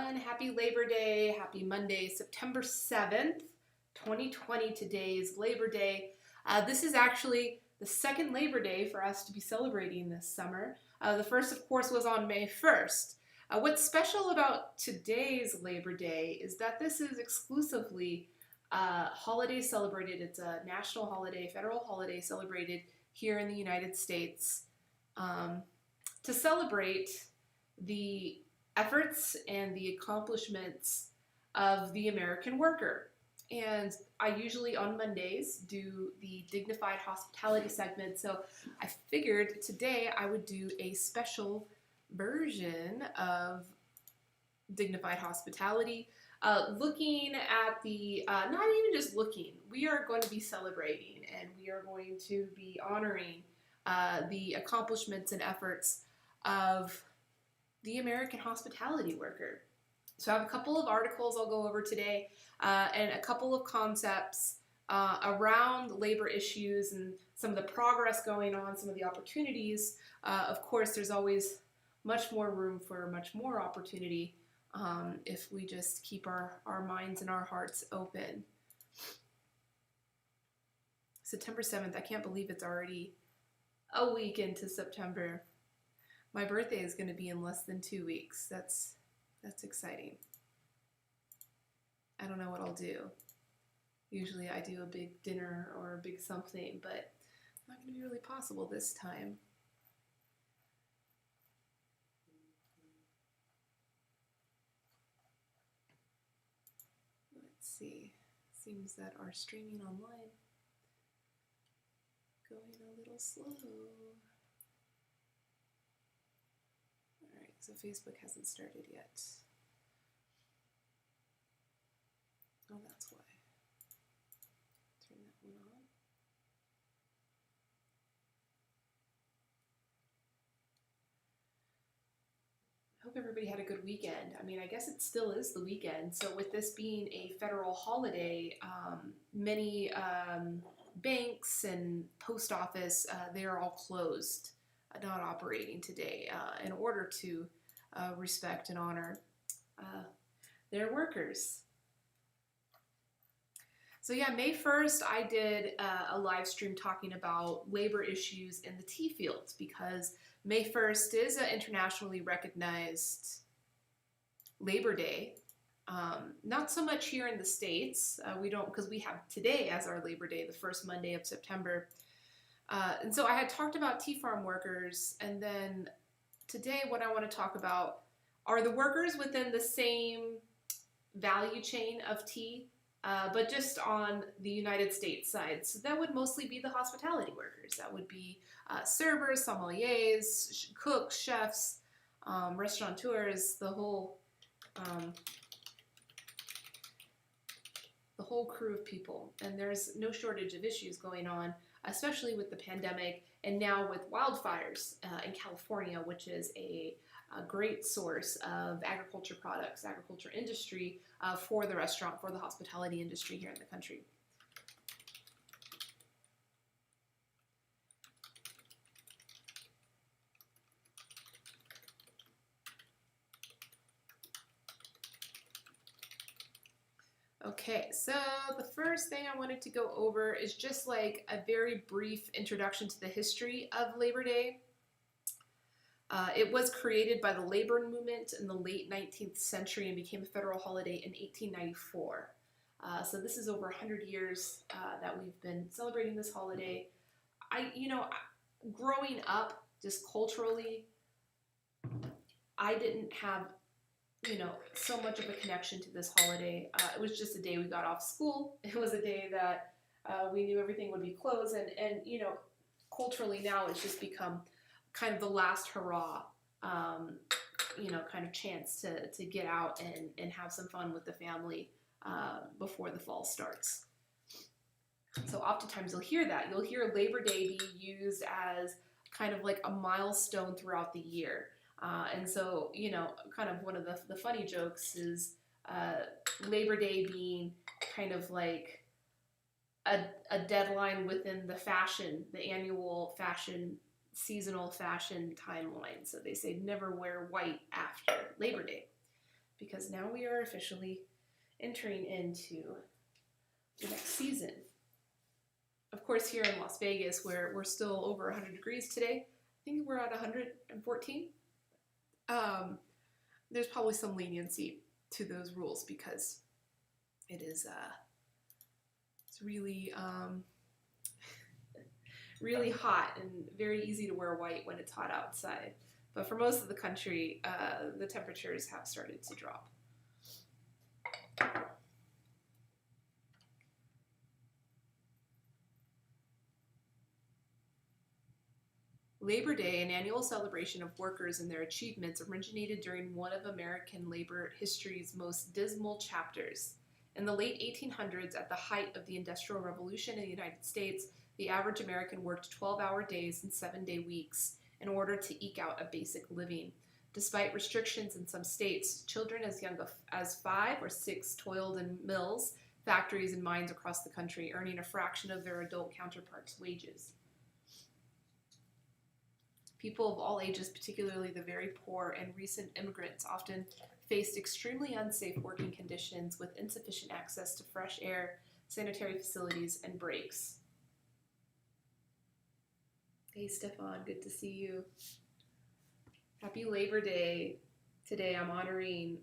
Happy Labor Day, happy Monday, September 7th, 2020. Today is Labor Day. This is actually the second Labor Day for us to be celebrating this summer. The first, of course, was on May 1st. What's special about today's Labor Day is that this is exclusively a holiday celebrated. It's a national holiday, federal holiday celebrated here in the United States to celebrate the efforts and the accomplishments of the American worker. And I usually on Mondays do the Dignified hospitality segment, so I figured today I would do a special version of Dignified hospitality, looking at the, not even just looking, we are going to be celebrating and we are going to be honoring the accomplishments and efforts of the American hospitality worker. So I have a couple of articles I'll go over today and a couple of concepts around labor issues and some of the progress going on, some of the opportunities. Of course, there's always much more room for much more opportunity if we just keep our minds and our hearts open. September 7th, I can't believe it's already a week into September. My birthday is going to be in less than 2 weeks. That's exciting. I don't know what I'll do. Usually I do a big dinner or a big something, but it's not going to be really possible this time. Let's see. Seems that our streaming online going a little slow. So Facebook hasn't started yet. Oh, that's why. Turn that one on. I hope everybody had a good weekend. I mean, I guess it still is the weekend. So with this being a federal holiday, many banks and post office, they are all closed. Not operating today in order to respect and honor their workers. So yeah, May 1st, I did a live stream talking about labor issues in the tea fields because May 1st is an internationally recognized Labor Day. Not so much here in the States. We don't, because we have today as our Labor Day, the first Monday of September. And so I had talked about tea farm workers, and then today what I want to talk about are the workers within the same value chain of tea, but just on the United States side. So that would mostly be the hospitality workers. That would be servers, sommeliers, cooks, chefs, restaurateurs, the whole crew of people. And there's no shortage of issues going on, especially with the pandemic and now with wildfires in California, which is a great source of agriculture products, agriculture industry for the restaurant, for the hospitality industry here in the country. Okay, so the first thing I wanted to go over is just like a very brief introduction to the history of Labor Day. It was created by the labor movement in the late 19th century and became a federal holiday in 1894. So this is over 100 years that we've been celebrating this holiday. Growing up, just culturally, I didn't have so much of a connection to this holiday. It was just a day we got off school. It was a day that we knew everything would be closed, and culturally now it's just become kind of the last hurrah, kind of chance to get out and have some fun with the family before the fall starts. So oftentimes you'll hear that. You'll hear Labor Day being used as kind of like a milestone throughout the year. And so, kind of one of the funny jokes is Labor Day being kind of like a deadline within the annual seasonal fashion timeline. So they say never wear white after Labor Day. because now we are officially entering into the next season. Of course, here in Las Vegas, where we're still over 100 degrees today, I think we're at 114. There's probably some leniency to those rules because it is it's really really hot and very easy to wear white when it's hot outside. But for most of the country, the temperatures have started to drop. Labor Day, an annual celebration of workers and their achievements, originated during one of American labor history's most dismal chapters. In the late 1800s, at the height of the Industrial Revolution in the United States, the average American worked 12-hour days and 7-day weeks in order to eke out a basic living. Despite restrictions in some states, children as young as 5 or 6 toiled in mills, factories, and mines across the country, earning a fraction of their adult counterparts' wages. People of all ages, particularly the very poor and recent immigrants, often faced extremely unsafe working conditions with insufficient access to fresh air, sanitary facilities, and breaks. Hey, Stefan, good to see you. Happy Labor Day. Today I'm honoring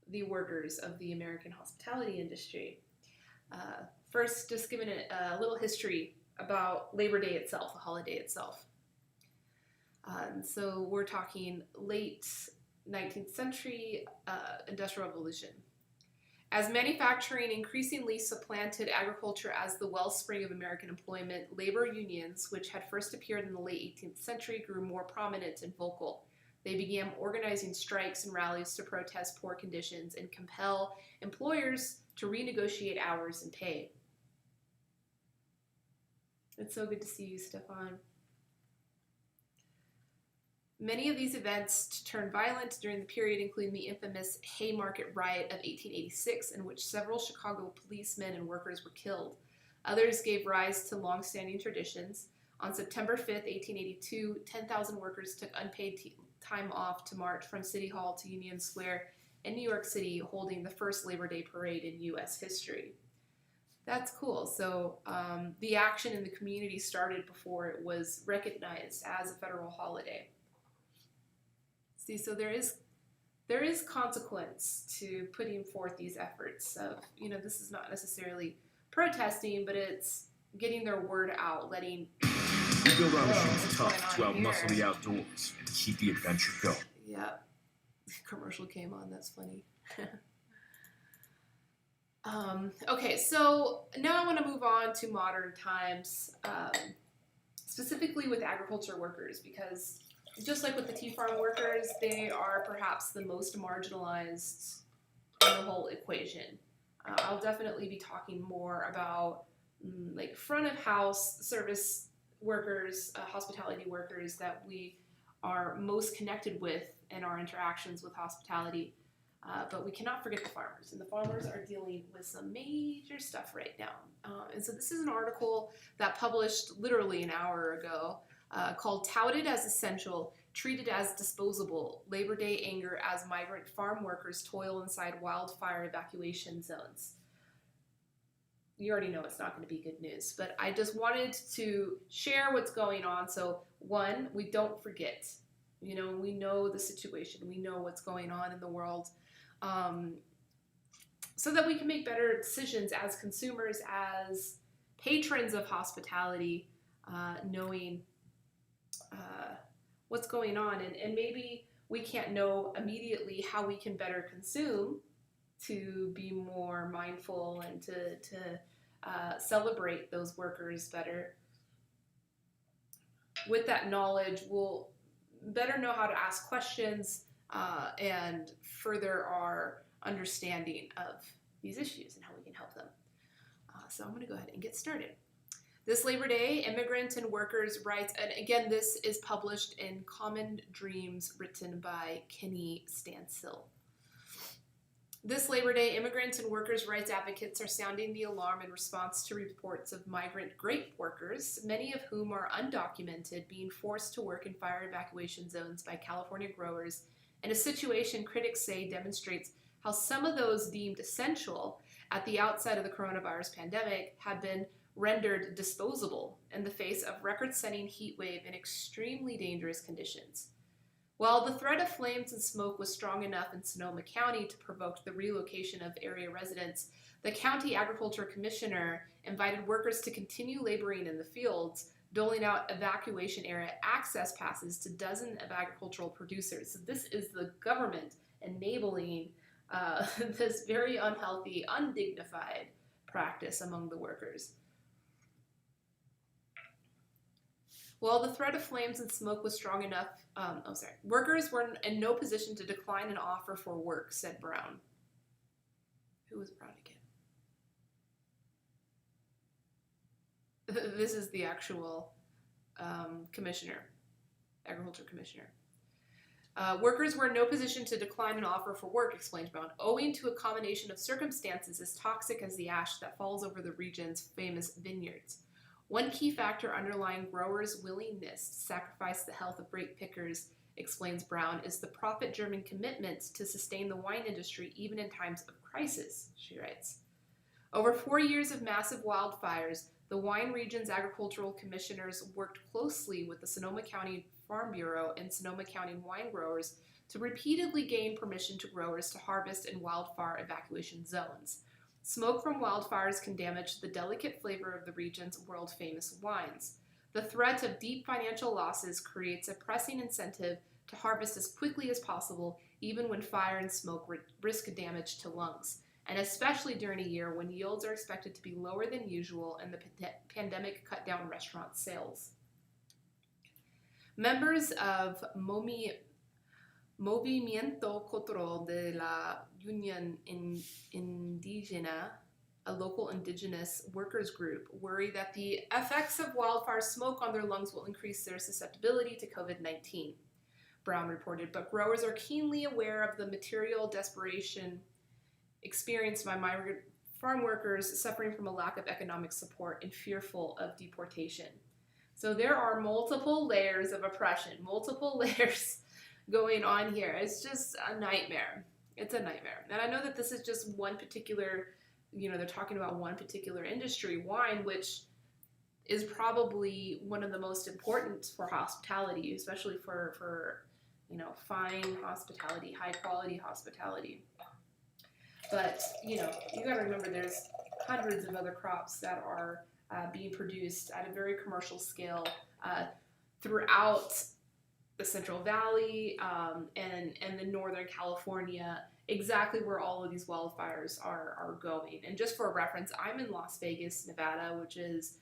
the workers of the American hospitality industry. First, just giving a little history about Labor Day itself, the holiday itself. So we're talking late 19th century Industrial Revolution. As manufacturing increasingly supplanted agriculture as the wellspring of American employment, labor unions, which had first appeared in the late 18th century, grew more prominent and vocal. They began organizing strikes and rallies to protest poor conditions and compel employers to renegotiate hours and pay. It's so good to see you, Stefan. Many of these events turned violent during the period, including the infamous Haymarket Riot of 1886, in which several Chicago policemen and workers were killed. Others gave rise to long-standing traditions. On September 5th, 1882, 10,000 workers took unpaid time off to march from City Hall to Union Square in New York City, holding the first Labor Day parade in U.S. history. That's cool. So the action in the community started before it was recognized as a federal holiday. See, so there is consequence to putting forth these efforts of, this is not necessarily protesting, but it's getting their word out, letting... We build our machines tough to outmuscle the outdoors and to keep the adventure going. Yeah, the commercial came on, that's funny. Okay, so now I want to move on to modern times, specifically with agriculture workers, because just like with the tea farm workers, they are perhaps the most marginalized in the whole equation. I'll definitely be talking more about like front of house service workers, hospitality workers that we are most connected with in our interactions with hospitality. But we cannot forget the farmers, and the farmers are dealing with some major stuff right now. And so this is an article that published literally an hour ago called "Touted as Essential, Treated as Disposable, Labor Day Anger as Migrant Farm Workers Toil Inside Wildfire Evacuation Zones." You already know it's not going to be good news, but I just wanted to share what's going on. So one, we don't forget. We know the situation. We know what's going on in the world. So that we can make better decisions as consumers, as patrons of hospitality, knowing what's going on. And maybe we can't know immediately how we can better consume to be more mindful and to celebrate those workers better. With that knowledge, we'll better know how to ask questions and further our understanding of these issues and how we can help them. So I'm going to go ahead and get started. This Labor Day, Immigrant and Workers' Rights, and again, this is published in Common Dreams, written by Kenny Stansel. This Labor Day, immigrant and workers' rights advocates are sounding the alarm in response to reports of migrant grape workers, many of whom are undocumented, being forced to work in fire evacuation zones by California growers, in a situation critics say demonstrates how some of those deemed essential at the outset of the coronavirus pandemic have been rendered disposable in the face of record-setting heat wave and extremely dangerous conditions. While the threat of flames and smoke was strong enough in Sonoma County to provoke the relocation of area residents, the county agriculture commissioner invited workers to continue laboring in the fields, doling out evacuation area access passes to dozens of agricultural producers. So this is the government enabling this very unhealthy, undignified practice among the workers. While the threat of flames and smoke was strong enough, workers were in no position to decline an offer for work, said Brown. Who was Brown again? This is the actual commissioner, agriculture commissioner. Workers were in no position to decline an offer for work, explained Brown, owing to a combination of circumstances as toxic as the ash that falls over the region's famous vineyards. One key factor underlying growers' willingness to sacrifice the health of grape pickers, explains Brown, is the profit-driven commitment to sustain the wine industry even in times of crisis, she writes. Over 4 years of massive wildfires, the wine region's agricultural commissioners worked closely with the Sonoma County Farm Bureau and Sonoma County wine growers to repeatedly gain permission to growers to harvest in wildfire evacuation zones. Smoke from wildfires can damage the delicate flavor of the region's world-famous wines. The threat of deep financial losses creates a pressing incentive to harvest as quickly as possible, even when fire and smoke risk damage to lungs, and especially during a year when yields are expected to be lower than usual and the pandemic cut down restaurant sales. Members of Movimiento Control de la Unión Indígena, a local indigenous workers group, worry that the effects of wildfire smoke on their lungs will increase their susceptibility to COVID-19, Brown reported, but growers are keenly aware of the material desperation experienced by migrant farm workers suffering from a lack of economic support and fearful of deportation. So there are multiple layers of oppression, multiple layers going on here. It's just a nightmare. It's a nightmare. And I know that this is just one particular, they're talking about one particular industry, wine, which is probably one of the most important for hospitality, especially for fine hospitality, high quality hospitality. But, you gotta remember there's hundreds of other crops that are being produced at a very commercial scale throughout the Central Valley and the Northern California, exactly where all of these wildfires are going. And just for reference, I'm in Las Vegas, Nevada, which is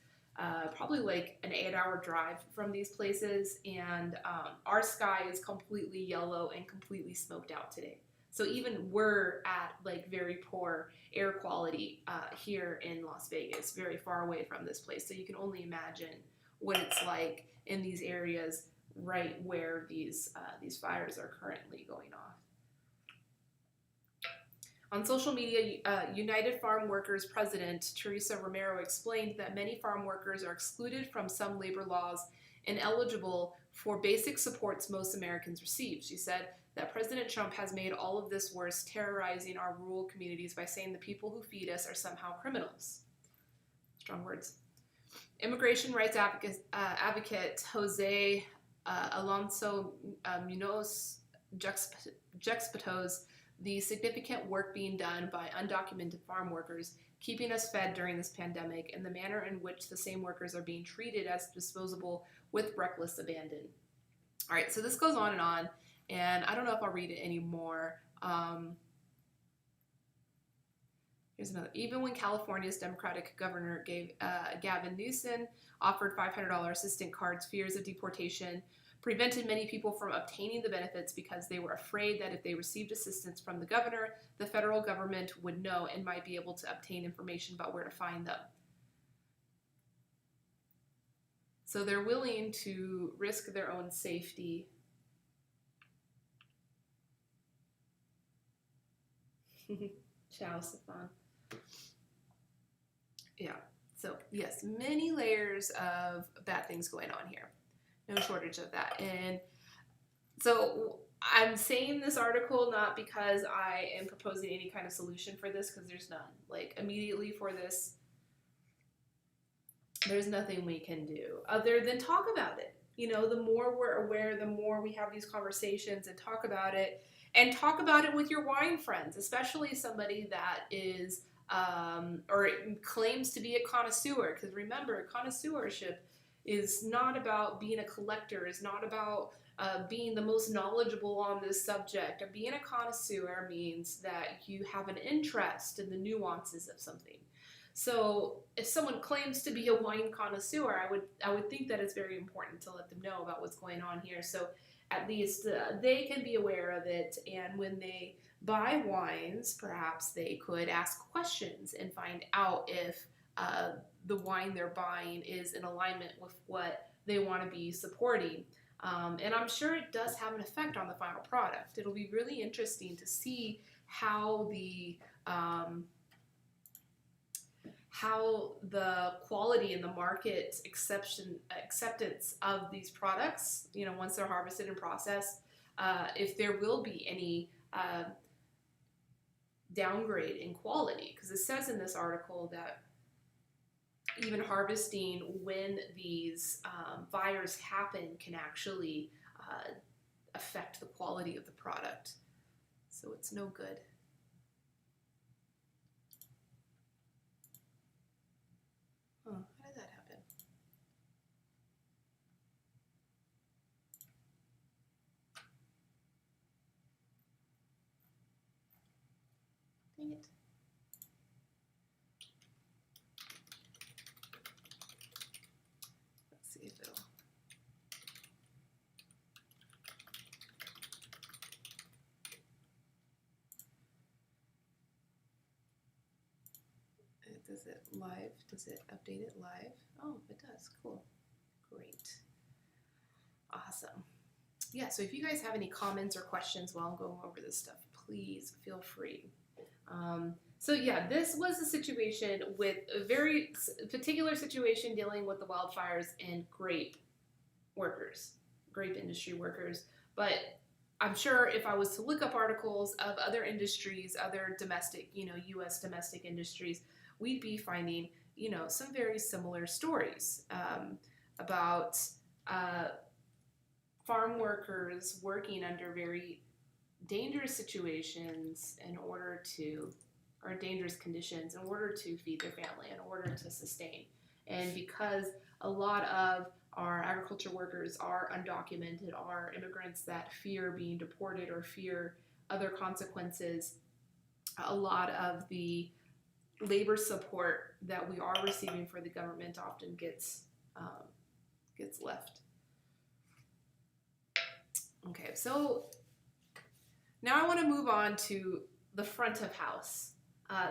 probably like an 8-hour drive from these places, and our sky is completely yellow and completely smoked out today. So even we're at like very poor air quality here in Las Vegas, very far away from this place. So you can only imagine what it's like in these areas right where these fires are currently going off. On social media, United Farm Workers President Teresa Romero explained that many farm workers are excluded from some labor laws and eligible for basic supports most Americans receive. She said that President Trump has made all of this worse, terrorizing our rural communities by saying the people who feed us are somehow criminals. Strong words. Immigration rights advocate Jose Alonso Munoz juxtaposed the significant work being done by undocumented farm workers, keeping us fed during this pandemic, and the manner in which the same workers are being treated as disposable with reckless abandon. All right, so this goes on, and I don't know if I'll read it anymore. Here's another. Even when California's Democratic governor Gavin Newsom offered $500 assistance cards, fears of deportation prevented many people from obtaining the benefits because they were afraid that if they received assistance from the governor, the federal government would know and might be able to obtain information about where to find them. So they're willing to risk their own safety. Ciao, Stefan. Yeah, so yes, many layers of bad things going on here. No shortage of that. And so I'm saying this article not because I am proposing any kind of solution for this, because there's none. Like, immediately for this, there's nothing we can do other than talk about it. You know, the more we're aware, the more we have these conversations and talk about it, and talk about it with your wine friends, especially somebody that is or claims to be a connoisseur. Because remember, connoisseurship is not about being a collector, is not about being the most knowledgeable on this subject. Being a connoisseur means that you have an interest in the nuances of something. So if someone claims to be a wine connoisseur, I would think that it's very important to let them know about what's going on here. So at least they can be aware of it, and when they buy wines, perhaps they could ask questions and find out if the wine they're buying is in alignment with what they want to be supporting. And I'm sure it does have an effect on the final product. It'll be really interesting to see how the quality and the market acceptance of these products, you know, once they're harvested and processed, if there will be any downgrade in quality. Because it says in this article that even harvesting when these fires happen can actually affect the quality of the product. So it's no good. Oh, how did that happen? Dang it. Let's see if it'll... Does it live? Does it update it live? Oh, it does. Cool. Great. Awesome. Yeah, so if you guys have any comments or questions while I'm going over this stuff, please feel free. So yeah, this was a situation with a very particular situation dealing with the wildfires and grape industry workers. But I'm sure if I was to look up articles of other industries, other domestic, you know, U.S. domestic industries, we'd be finding, you know, some very similar stories about farm workers working under very dangerous situations or dangerous conditions in order to feed their family, in order to sustain. And because a lot of our agriculture workers are undocumented, are immigrants that fear being deported or fear other consequences, a lot of the labor support that we are receiving for the government often gets left. Okay, so now I want to move on to the front of house.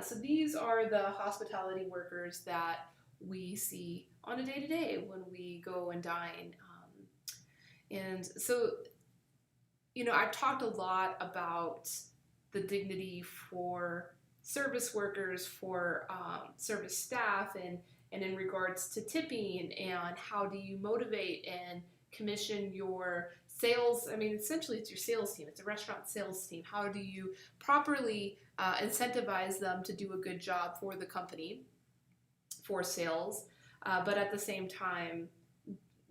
So these are the hospitality workers that we see on a day-to-day when we go and dine. And so, you know, I've talked a lot about the dignity for service workers, for service staff, and in regards to tipping, and how do you motivate and commission your sales. I mean, essentially it's your sales team. It's a restaurant sales team. How do you properly incentivize them to do a good job for the company, for sales, but at the same time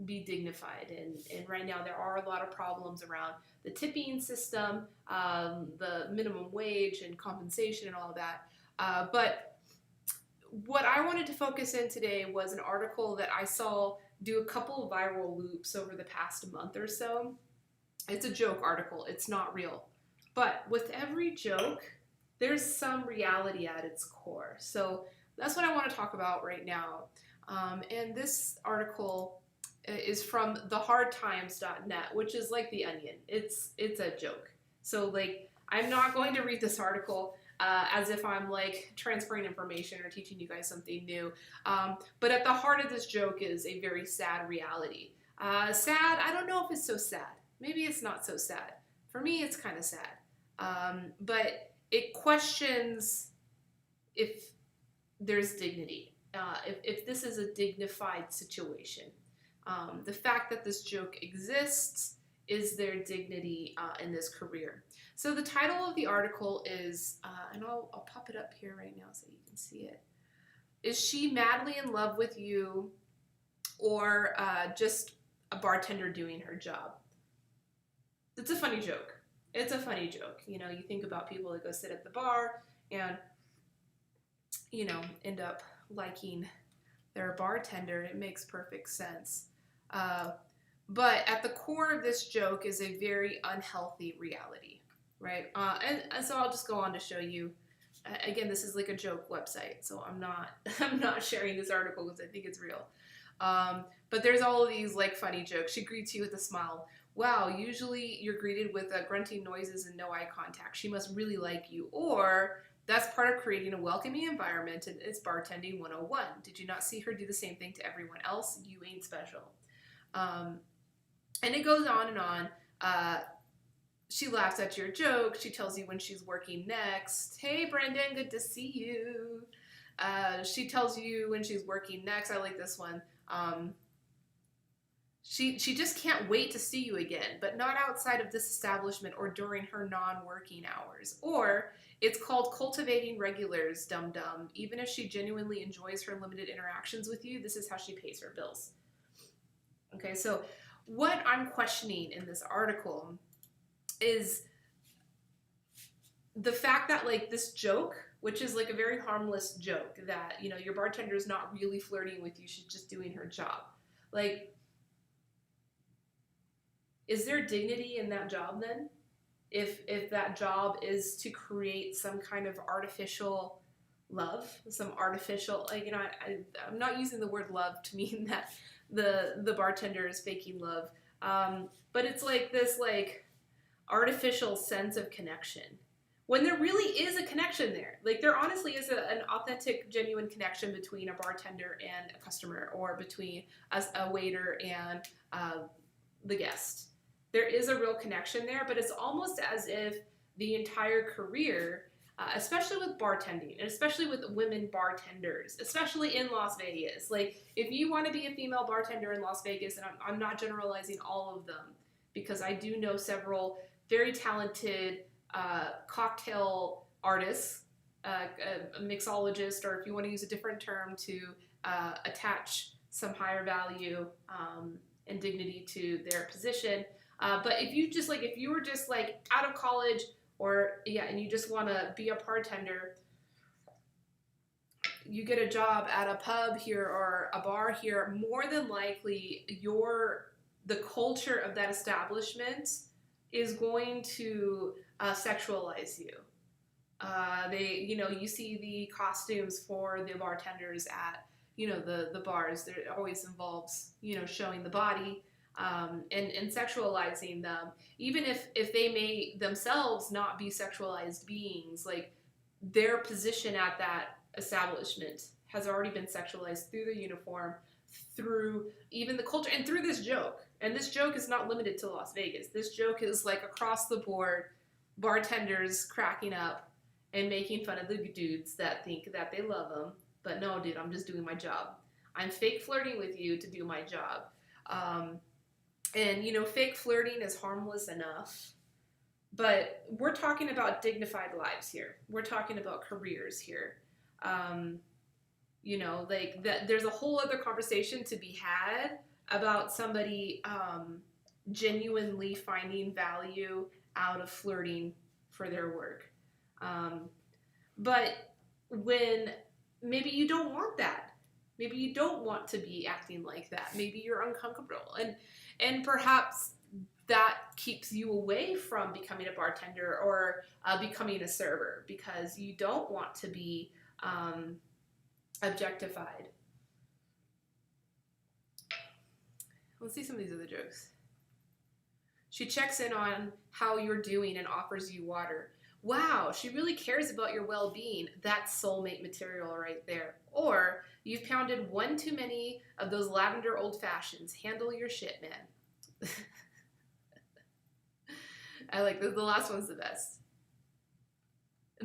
be dignified. And right now there are a lot of problems around the tipping system, the minimum wage and compensation and all of that. But what I wanted to focus in today was an article that I saw do a couple of viral loops over the past month or so. It's a joke article. It's not real. But with every joke, there's some reality at its core. So that's what I want to talk about right now. And this article is from thehardtimes.net, which is like The Onion. It's a joke. So like, I'm not going to read this article as if I'm like transferring information or teaching you guys something new. But at the heart of this joke is a very sad reality. Sad, I don't know if it's so sad. Maybe it's not so sad. For me, it's kind of sad. But it questions if there's dignity, if this is a dignified situation. The fact that this joke exists is there dignity in this career? So the title of the article is, and I'll pop it up here right now so you can see it. Is she madly in love with you, or just a bartender doing her job? It's a funny joke. It's a funny joke. You know, you think about people that go sit at the bar and, you know, end up liking their bartender. It makes perfect sense. But at the core of this joke is a very unhealthy reality, right? And so I'll just go on to show you. Again, this is like a joke website, so I'm not sharing this article because I think it's real. But there's all of these like funny jokes. She greets you with a smile. Wow, usually you're greeted with grunting noises and no eye contact. She must really like you. Or that's part of creating a welcoming environment, and it's bartending 101. Did you not see her do the same thing to everyone else? You ain't special. And it goes on and on. She laughs at your joke. She tells you when she's working next. Hey, Brendan, good to see you. She tells you when she's working next. I like this one. She just can't wait to see you again, but not outside of this establishment or during her non-working hours. Or it's called cultivating regulars, dum-dum. Even if she genuinely enjoys her limited interactions with you, this is how she pays her bills. Okay, so what I'm questioning in this article is the fact that like this joke, which is like a very harmless joke, that, you know, your bartender is not really flirting with you, she's just doing her job. Like, is there dignity in that job then? If that job is to create some kind of artificial love, some artificial, like, you know, I'm not using the word love to mean that the bartender is faking love, but it's like this like artificial sense of connection when there really is a connection there. Like there honestly is an authentic, genuine connection between a bartender and a customer, or between a waiter and the guest. There is a real connection there, but it's almost as if the entire career, especially with bartending, and especially with women bartenders, especially in Las Vegas. Like, if you want to be a female bartender in Las Vegas, and I'm not generalizing all of them, because I do know several very talented cocktail artists, a mixologist, or if you want to use a different term to attach some higher value and dignity to their position. But if you were just like out of college, or and you just want to be a bartender, you get a job at a pub here or a bar here, more than likely the culture of that establishment is going to sexualize you. You see the costumes for the bartenders at, the bars. It always involves, showing the body. And sexualizing them, even if they may themselves not be sexualized beings, like their position at that establishment has already been sexualized through the uniform, through even the culture, and through this joke. And this joke is not limited to Las Vegas. This joke is like across the board, bartenders cracking up and making fun of the dudes that think that they love them. But no, dude, I'm just doing my job. I'm fake flirting with you to do my job. And, fake flirting is harmless enough, but we're talking about dignified lives here. We're talking about careers here. There's a whole other conversation to be had about somebody genuinely finding value out of flirting for their work. But when maybe you don't want that, maybe you don't want to be acting like that, maybe you're uncomfortable, and perhaps that keeps you away from becoming a bartender or becoming a server, because you don't want to be objectified. Let's see some of these other jokes. She checks in on how you're doing and offers you water. Wow, she really cares about your well-being. That's soulmate material right there. Or, you've pounded one too many of those lavender old fashions. Handle your shit, man. I like this. The last one's the best.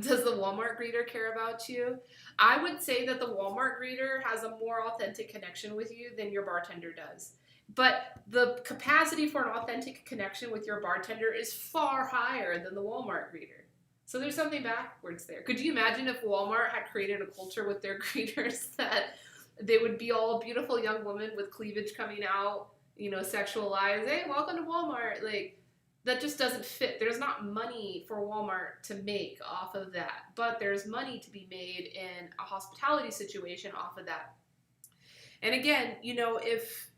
Does the Walmart greeter care about you? I would say that the Walmart greeter has a more authentic connection with you than your bartender does. But the capacity for an authentic connection with your bartender is far higher than the Walmart greeter. So there's something backwards there. Could you imagine if Walmart had created a culture with their greeters that they would be all beautiful young women with cleavage coming out, sexualized? Hey, welcome to Walmart. Like, that just doesn't fit. There's not money for Walmart to make off of that, but there's money to be made in a hospitality situation off of that. And again, if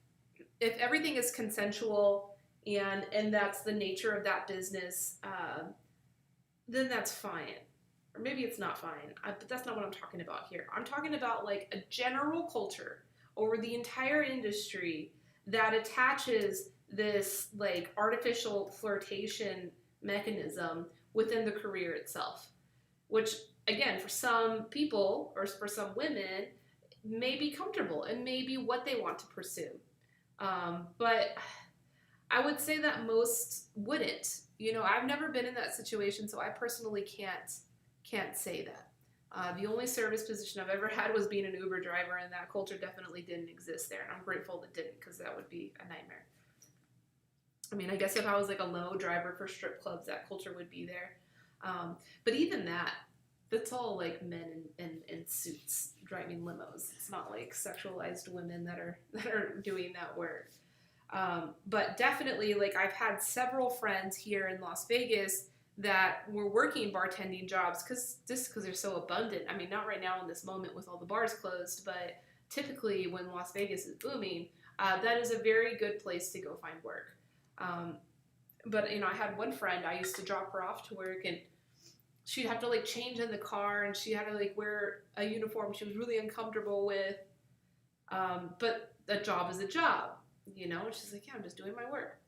everything is consensual and that's the nature of that business, then that's fine. Or maybe it's not fine, but that's not what I'm talking about here. I'm talking about like a general culture over the entire industry that attaches this like artificial flirtation mechanism within the career itself, which again, for some people or for some women, may be comfortable and may be what they want to pursue. But I would say that most wouldn't. I've never been in that situation, so I personally can't say that. The only service position I've ever had was being an Uber driver, and that culture definitely didn't exist there, and I'm grateful it didn't, because that would be a nightmare. I mean, I guess if I was like a limo driver for strip clubs, that culture would be there. But even that's all like men in suits driving limos. It's not like sexualized women that are doing that work. But definitely, like, I've had several friends here in Las Vegas that were working bartending jobs because they're so abundant. I mean, not right now in this moment with all the bars closed, but typically when Las Vegas is booming, that is a very good place to go find work. But I had one friend, I used to drop her off to work, and she'd have to like change in the car, and she had to like wear a uniform she was really uncomfortable with. But a job is a job, and she's like, yeah, I'm just doing my work.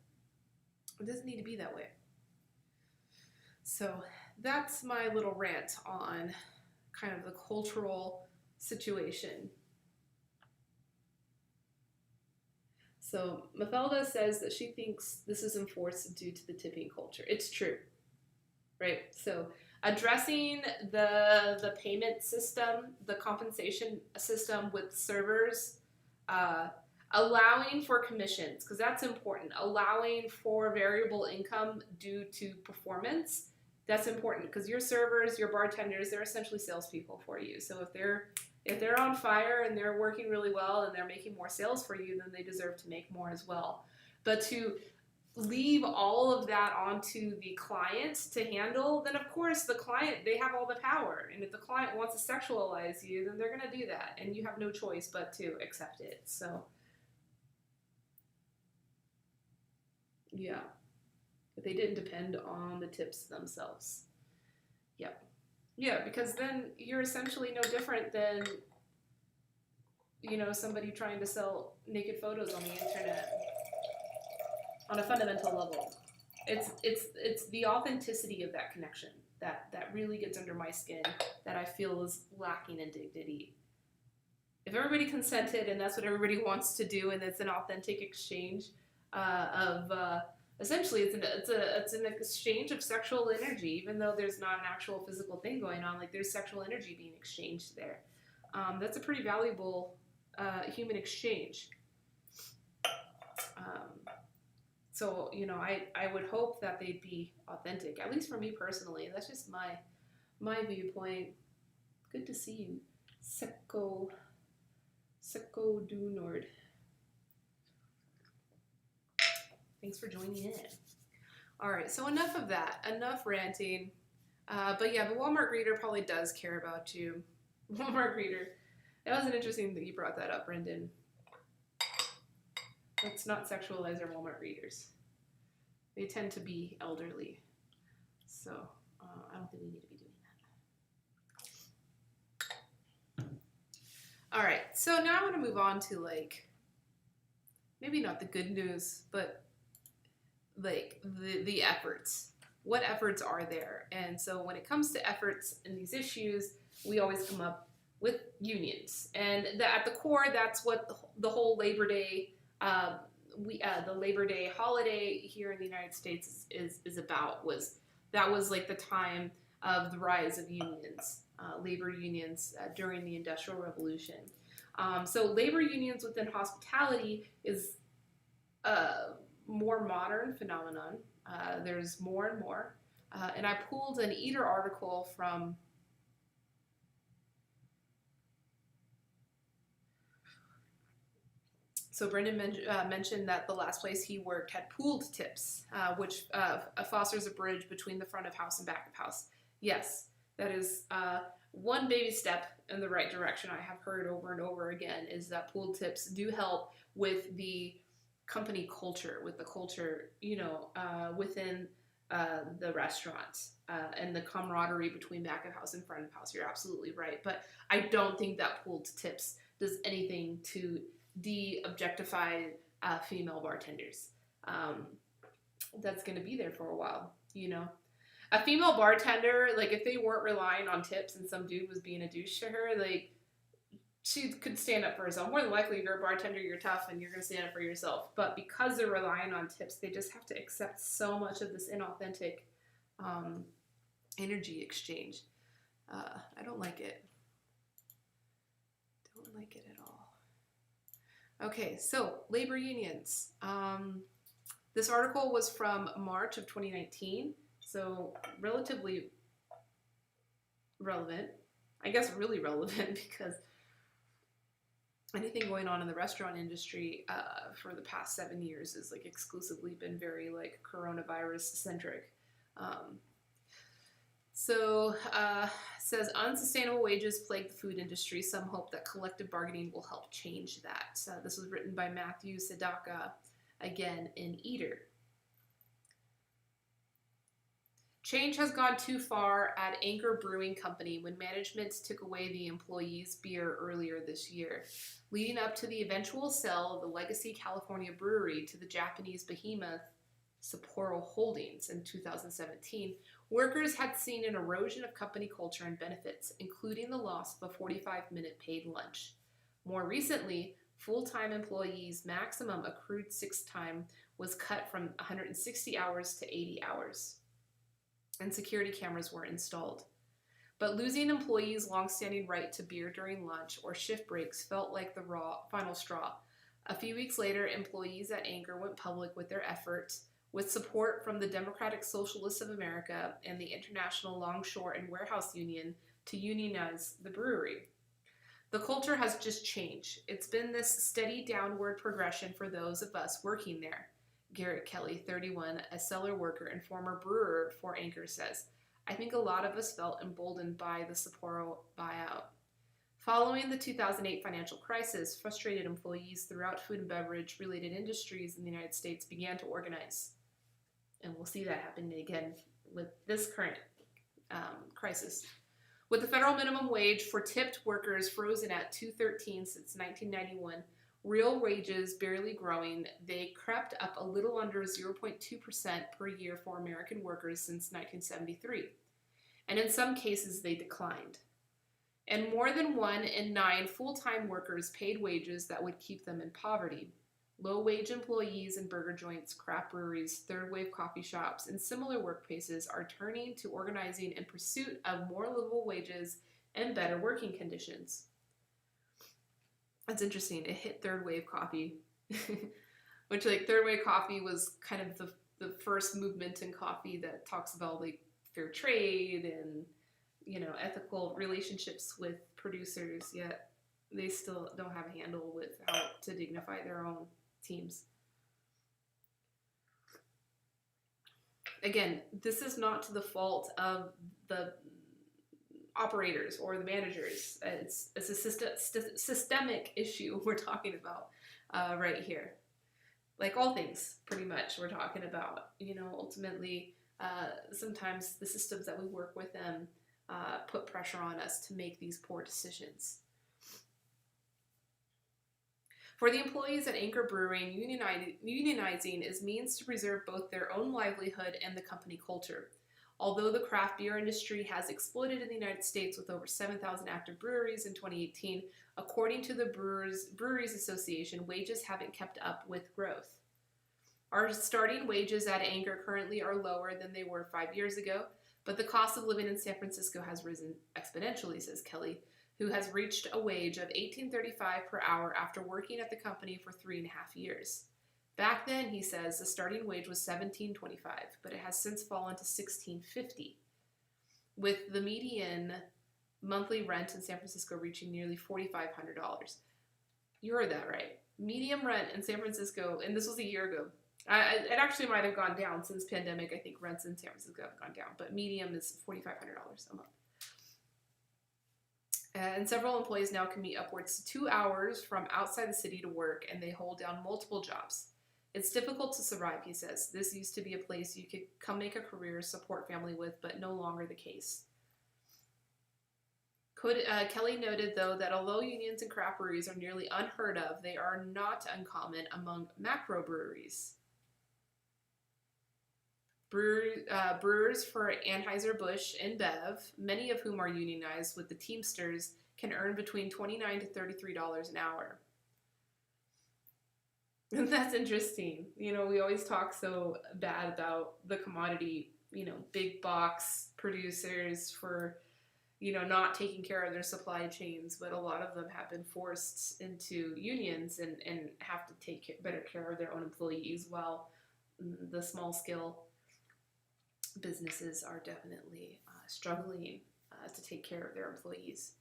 It doesn't need to be that way. So that's my little rant on kind of the cultural situation. So Mafelda says that she thinks this is enforced due to the tipping culture. It's true, right? So addressing the payment system, the compensation system with servers, allowing for commissions, because that's important. Allowing for variable income due to performance, that's important, because your servers, your bartenders, they're essentially salespeople for you. So if they're on fire and they're working really well and they're making more sales for you, then they deserve to make more as well. But to leave all of that onto the client to handle, then of course the client, they have all the power. And if the client wants to sexualize you, then they're going to do that. And you have no choice but to accept it. So, yeah. But they didn't depend on the tips themselves. Yep. Yeah, because then you're essentially no different than, somebody trying to sell naked photos on the internet on a fundamental level. It's the authenticity of that connection that really gets under my skin, that I feel is lacking in dignity. If everybody consented and that's what everybody wants to do, and it's an authentic exchange essentially it's an exchange of sexual energy, even though there's not an actual physical thing going on. Like, there's sexual energy being exchanged there. That's a pretty valuable human exchange. So, I would hope that they'd be authentic, at least for me personally. That's just my viewpoint. Good to see you, Seko du Nord. Thanks for joining in. All right, so enough of that. Enough ranting. But yeah, the Walmart greeter probably does care about you. Walmart greeter. That was an interesting that you brought that up, Brendan. Let's not sexualize our Walmart greeters. They tend to be elderly. So I don't think we need to be doing that. All right, so now I want to move on to, like, maybe not the good news, but like the efforts. What efforts are there? And so when it comes to efforts in these issues, we always come up with unions. And at the core, that's what the whole Labor Day, the Labor Day holiday here in the United States is about. That was like the time of the rise of unions, labor unions during the Industrial Revolution. So labor unions within hospitality is more modern phenomenon. There's more and more. And I pulled an Eater article from So Brendan mentioned that the last place he worked had pooled tips, which fosters a bridge between the front of house and back of house. Yes, that is one baby step in the right direction. I have heard over and over again is that pooled tips do help with the company culture, with the culture, within the restaurant and the camaraderie between back of house and front of house. You're absolutely right. But I don't think that pooled tips does anything to de-objectify female bartenders. That's going to be there for a while, A female bartender, like, if they weren't relying on tips and some dude was being a douche to her, like, she could stand up for herself. More than likely, if you're a bartender, you're tough and you're going to stand up for yourself. But because they're relying on tips, they just have to accept so much of this inauthentic energy exchange. I don't like it. Don't like it at all. Okay, so labor unions. This article was from March of 2019, so relatively relevant. I guess really relevant because anything going on in the restaurant industry for the past 7 years has like exclusively been very like coronavirus centric. Says unsustainable wages plague the food industry. Some hope that collective bargaining will help change that. This was written by Matthew Sadaka, again in Eater. Change has gone too far at Anchor Brewing Company when management took away the employees' beer earlier this year, leading up to the eventual sale of the legacy California brewery to the Japanese behemoth Sapporo Holdings in 2017. Workers had seen an erosion of company culture and benefits, including the loss of a 45-minute paid lunch. More recently, full-time employees' maximum accrued sick time was cut from 160 hours to 80 hours, and security cameras were installed. But losing employees' long-standing right to beer during lunch or shift breaks felt like the final straw. A few weeks later, employees at Anchor went public with their efforts, with support from the Democratic Socialists of America and the International Longshore and Warehouse Union, to unionize the brewery. The culture has just changed. It's been this steady downward progression for those of us working there. Garrett Kelly, 31, a cellar worker and former brewer for Anchor, says, I think a lot of us felt emboldened by the Sapporo buyout. Following the 2008 financial crisis, frustrated employees throughout food and beverage related industries in the United States began to organize. And we'll see that happen again with this current crisis. With the federal minimum wage for tipped workers frozen at $2.13 since 1991, real wages barely growing, they crept up a little under 0.2% per year for American workers since 1973. And in some cases, they declined. And more than 1 in 9 full-time workers paid wages that would keep them in poverty. Low-wage employees in burger joints, craft breweries, third-wave coffee shops, and similar workplaces are turning to organizing in pursuit of more livable wages and better working conditions. That's interesting. It hit third-wave coffee, which like third-wave coffee was kind of the first movement in coffee that talks about like fair trade and ethical relationships with producers. Yet they still don't have a handle with how to dignify their own teams. Again, this is not to the fault of the operators or the managers. It's a systemic issue we're talking about right here. Like all things, pretty much, we're talking about. Ultimately, sometimes the systems that we work with them put pressure on us to make these poor decisions. For the employees at Anchor Brewing, unionizing is means to preserve both their own livelihood and the company culture. Although the craft beer industry has exploded in the United States with over 7,000 active breweries in 2018, according to the Breweries Association, wages haven't kept up with growth. Our starting wages at Anchor currently are lower than they were 5 years ago, but the cost of living in San Francisco has risen exponentially, says Kelly, who has reached a wage of $18.35 per hour after working at the company for 3.5 years. Back then, he says, the starting wage was $17.25, but it has since fallen to $16.50, with the median monthly rent in San Francisco reaching nearly $4,500. You heard that right. Median rent in San Francisco, and this was a year ago. It actually might have gone down since pandemic. I think rents in San Francisco have gone down, but median is $4,500 a month. And several employees now commute upwards to 2 hours from outside the city to work, and they hold down multiple jobs. It's difficult to survive, he says. This used to be a place you could come make a career, support family with, but no longer the case. Kelly noted, though, that although unions and craft breweries are nearly unheard of, they are not uncommon among macro breweries. Brewers for Anheuser-Busch and Bev, many of whom are unionized with the Teamsters, can earn between $29 to $33 an hour. And that's interesting. You know, we always talk so bad about the commodity, you know, big box producers for, you know, not taking care of their supply chains, but a lot of them have been forced into unions and have to take better care of their own employees, while the small scale businesses are definitely struggling to take care of their employees.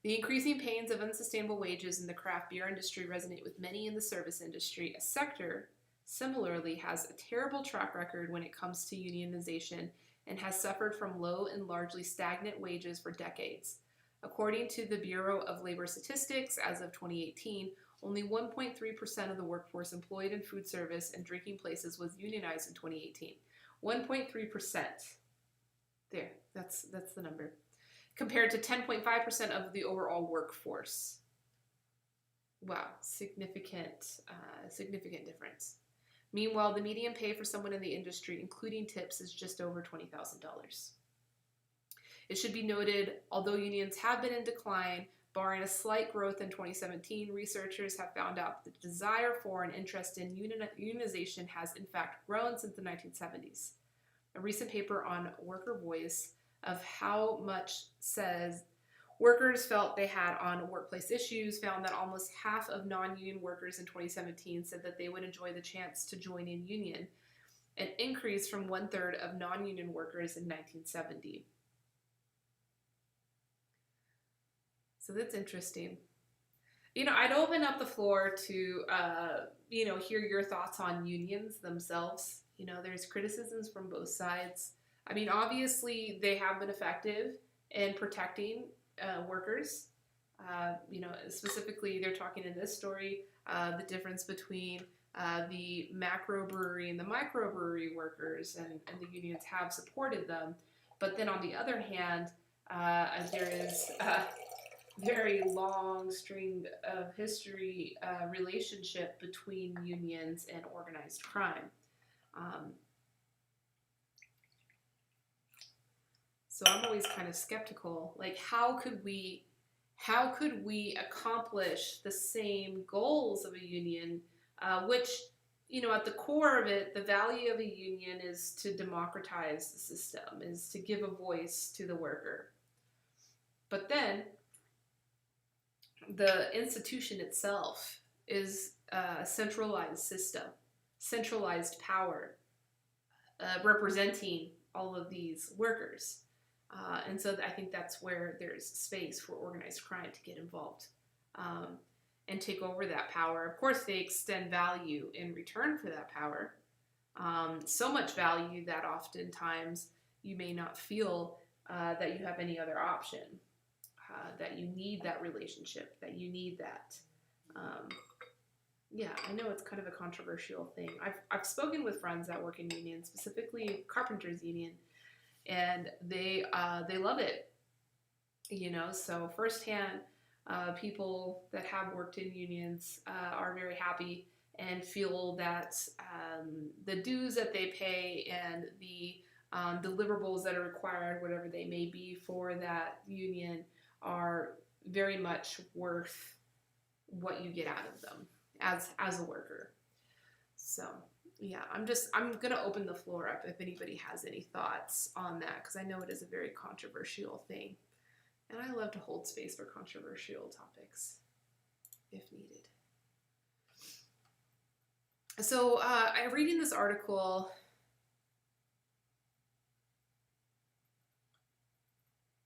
The increasing pains of unsustainable wages in the craft beer industry resonate with many in the service industry. A sector, similarly, has a terrible track record when it comes to unionization and has suffered from low and largely stagnant wages for decades. According to the Bureau of Labor Statistics, as of 2018, only 1.3% of the workforce employed in food service and drinking places was unionized in 2018. 1.3%. There, that's the number. Compared to 10.5% of the overall workforce. Wow, significant difference. Meanwhile, the median pay for someone in the industry, including tips, is just over $20,000. It should be noted, although unions have been in decline, barring a slight growth in 2017, researchers have found out that the desire for and interest in unionization has in fact grown since the 1970s. A recent paper on Worker Voice of how much says workers felt they had on workplace issues found that almost half of non-union workers in 2017 said that they would enjoy the chance to join a union, an increase from 1/3 of non-union workers in 1970. So that's interesting. You know, I'd open up the floor to, hear your thoughts on unions themselves. You know, there's criticisms from both sides. I mean, obviously, they have been effective in protecting workers. Specifically, they're talking in this story, the difference between the macro brewery and the microbrewery workers, and the unions have supported them. But then on the other hand, there is a very long string of history relationship between unions and organized crime. So I'm always kind of skeptical, like how could we accomplish the same goals of a union, which, you know, at the core of it, the value of a union is to democratize the system, is to give a voice to the worker. But then the institution itself is a centralized system, centralized power, representing all of these workers. And so I think that's where there's space for organized crime to get involved and take over that power. Of course, they extend value in return for that power. So much value that oftentimes you may not feel that you have any other option, that you need that relationship, that you need that. Yeah, I know it's kind of a controversial thing. I've spoken with friends that work in unions, specifically Carpenters Union, and they love it, you know. So firsthand, people that have worked in unions are very happy and feel that the dues that they pay and the deliverables that are required, whatever they may be for that union, are very much worth what you get out of them as a worker. So yeah, I'm gonna open the floor up if anybody has any thoughts on that, because I know it is a very controversial thing, and I love to hold space for controversial topics if needed. So I'm reading this article.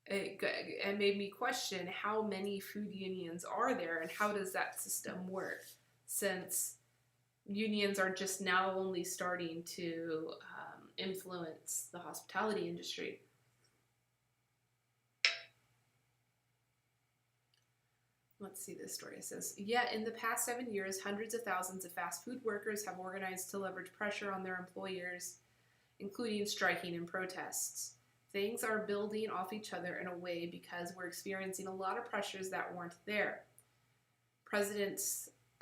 It made me question how many food unions are there and how does that system work, since unions are just now only starting to influence the hospitality industry. Let's see this story. It says, yet in the past 7 years, hundreds of thousands of fast food workers have organized to leverage pressure on their employers, including striking and protests. Things are building off each other in a way because we're experiencing a lot of pressures that weren't there. President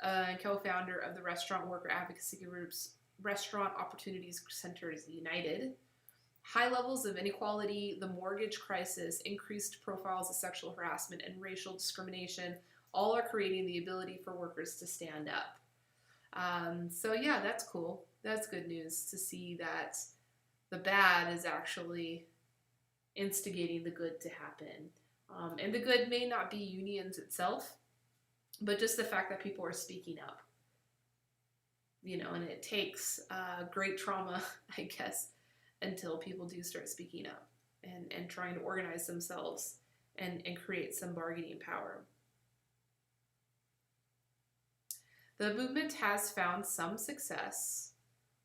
and co-founder of the restaurant worker advocacy groups Restaurant Opportunities Centers United. High levels of inequality, the mortgage crisis, increased profiles of sexual harassment, and racial discrimination all are creating the ability for workers to stand up. So yeah, that's cool. That's good news to see that the bad is actually instigating the good to happen. And the good may not be unions itself, but just the fact that people are speaking up. You know, and it takes great trauma, I guess, until people do start speaking up and trying to organize themselves and create some bargaining power. The movement has found some success.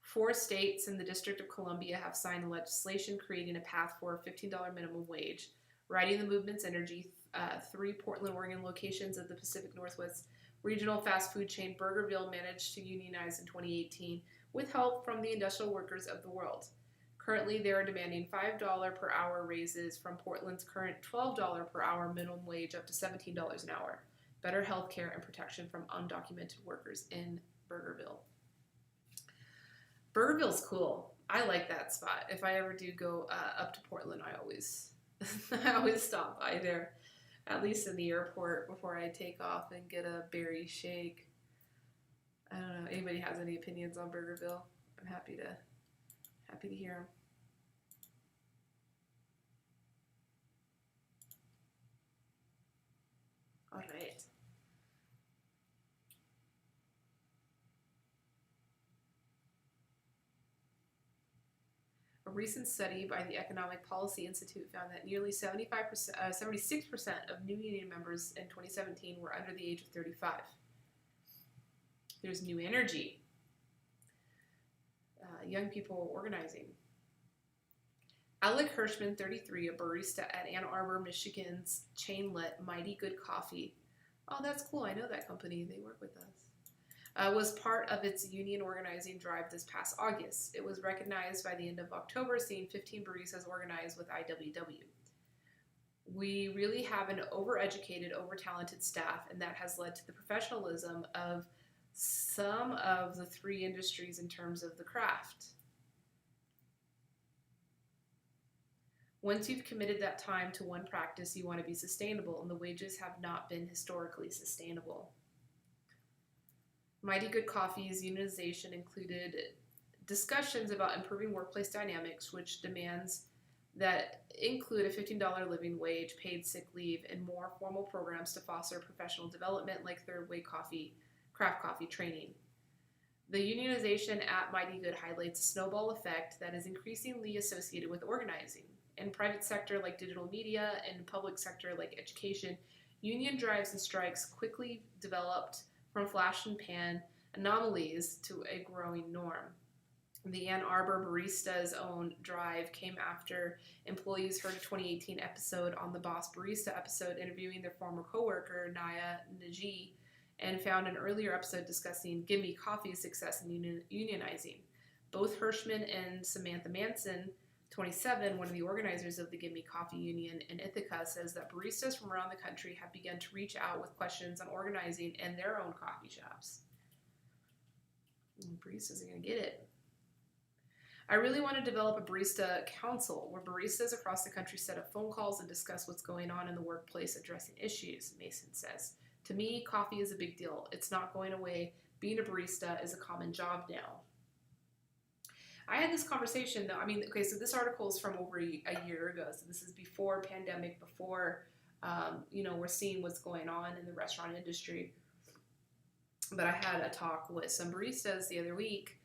4 states and the District of Columbia have signed legislation creating a path for a $15 minimum wage. Riding the movement's energy, 3 Portland, Oregon locations of the Pacific Northwest regional fast food chain Burgerville managed to unionize in 2018 with help from the industrial workers of the world. Currently, they are demanding $5 per hour raises from Portland's current $12 per hour minimum wage up to $17 an hour. Better health care and protection from undocumented workers in Burgerville. Burgerville's cool. I like that spot. If I ever do go up to Portland, I always stop by there, at least in the airport before I take off and get a berry shake. I don't know. Anybody has any opinions on Burgerville? I'm happy to hear them. All right. A recent study by the Economic Policy Institute found that nearly 76% of new union members in 2017 were under the age of 35. There's new energy. Young people organizing. Alec Hirschman, 33, a barista at Ann Arbor, Michigan's chain-lit Mighty Good Coffee. Oh, that's cool. I know that company. They work with us. Was part of its union organizing drive this past August. It was recognized by the end of October, seeing 15 baristas organized with IWW. We really have an overeducated, over-talented staff, and that has led to the professionalism of some of the 3 industries in terms of the craft. Once you've committed that time to one practice, you want to be sustainable, and the wages have not been historically sustainable. Mighty Good Coffee's unionization included discussions about improving workplace dynamics, which demands that include a $15 living wage, paid sick leave, and more formal programs to foster professional development like third way coffee, craft coffee training. The unionization at Mighty Good highlights a snowball effect that is increasingly associated with organizing. In private sector like digital media and public sector like education, union drives and strikes quickly developed from flash and pan anomalies to a growing norm. The Ann Arbor Barista's own drive came after employees heard a 2018 episode on the Boss Barista episode interviewing their former coworker, Naya Najee, and found an earlier episode discussing Gimme Coffee's success in unionizing. Both Hirschman and Samantha Manson, 27, one of the organizers of the Gimme Coffee Union in Ithaca, says that baristas from around the country have begun to reach out with questions on organizing in their own coffee shops. Baristas are going to get it. I really want to develop a barista council where baristas across the country set up phone calls and discuss what's going on in the workplace addressing issues, Mason says. To me, coffee is a big deal. It's not going away. Being a barista is a common job now. I had this conversation, though. I mean, okay, so this article is from over a year ago. So this is before pandemic, before, we're seeing what's going on in the restaurant industry. But I had a talk with some baristas the other week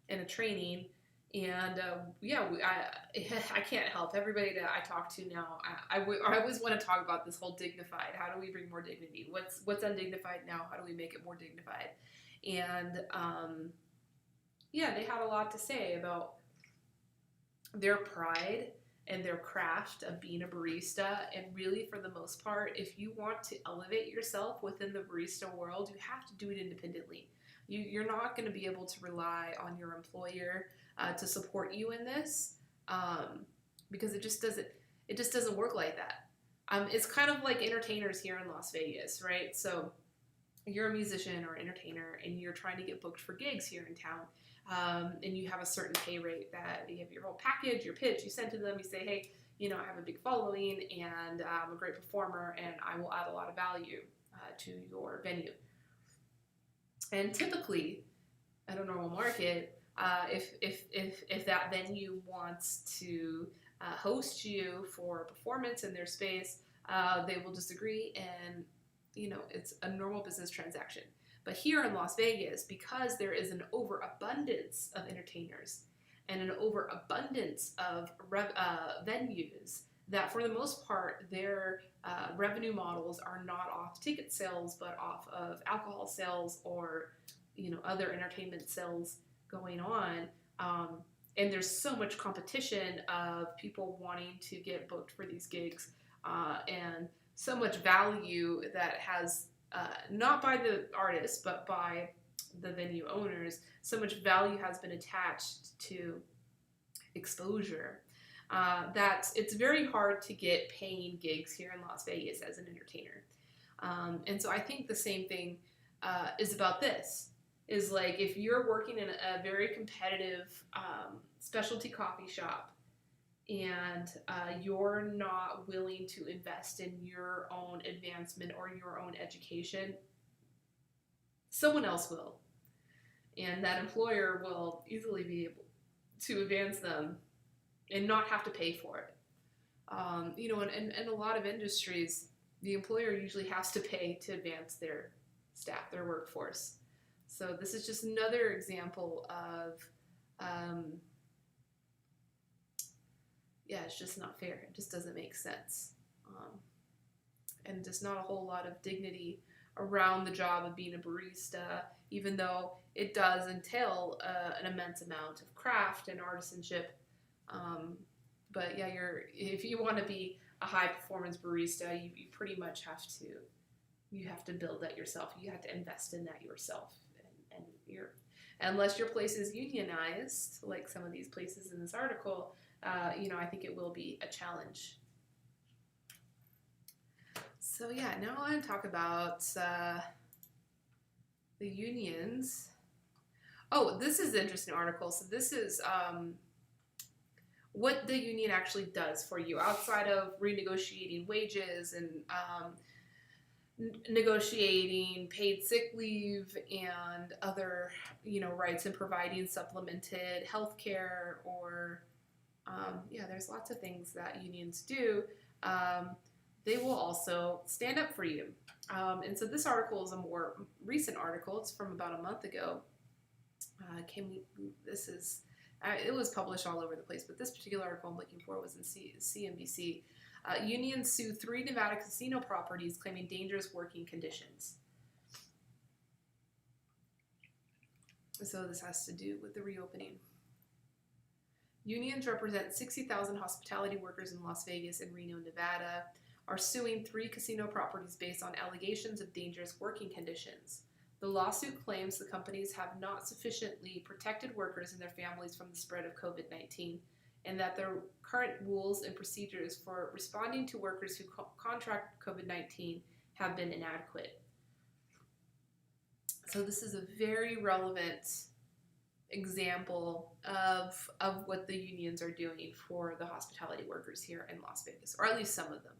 in a training, and I can't help everybody that I talk to now. I always want to talk about this whole dignified. How do we bring more dignity? What's undignified now? How do we make it more dignified? And they had a lot to say about their pride and their craft of being a barista. And really, for the most part, if you want to elevate yourself within the barista world, you have to do it independently. You're not going to be able to rely on your employer to support you in this, because it just doesn't work like that. It's kind of like entertainers here in Las Vegas, right? So you're a musician or entertainer and you're trying to get booked for gigs here in town. And you have a certain pay rate that you have your whole package, your pitch, you send to them, you say, hey, I have a big following and I'm a great performer and I will add a lot of value to your venue. And typically, at a normal market, if that venue wants to host you for a performance in their space, they will just agree, and it's a normal business transaction. But here in Las Vegas, because there is an overabundance of entertainers and an overabundance of venues, that for the most part, their revenue models are not off ticket sales, but off of alcohol sales or other entertainment sales going on. And there's so much competition of people wanting to get booked for these gigs, and so much value that has, not by the artists, but by the venue owners, so much value has been attached to exposure, that it's very hard to get paying gigs here in Las Vegas as an entertainer. And so I think the same thing is about this. Is like if you're working in a very competitive specialty coffee shop and you're not willing to invest in your own advancement or your own education, someone else will. And that employer will easily be able to advance them and not have to pay for it. In a lot of industries, the employer usually has to pay to advance their staff, their workforce. So this is just another example of, it's just not fair. It just doesn't make sense. And just not a whole lot of dignity around the job of being a barista, even though it does entail an immense amount of craft and artisanship. But yeah, if you want to be a high performance barista, you pretty much have to build that yourself. You have to invest in that yourself. And unless your place is unionized, like some of these places in this article, I think it will be a challenge. So yeah, now I want to talk about the unions. Oh, this is an interesting article. So this is what the union actually does for you outside of renegotiating wages and negotiating paid sick leave and other, rights, and providing supplemented health care or, there's lots of things that unions do. They will also stand up for you. And so this article is a more recent article. It's from about a month ago. It was published all over the place, but this particular article I'm looking for was in CNBC. Unions sue 3 Nevada casino properties claiming dangerous working conditions. So this has to do with the reopening. Unions represent 60,000 hospitality workers in Las Vegas and Reno, Nevada, are suing 3 casino properties based on allegations of dangerous working conditions. The lawsuit claims the companies have not sufficiently protected workers and their families from the spread of COVID-19, and that their current rules and procedures for responding to workers who contract COVID-19 have been inadequate. So this is a very relevant example of what the unions are doing for the hospitality workers here in Las Vegas, or at least some of them.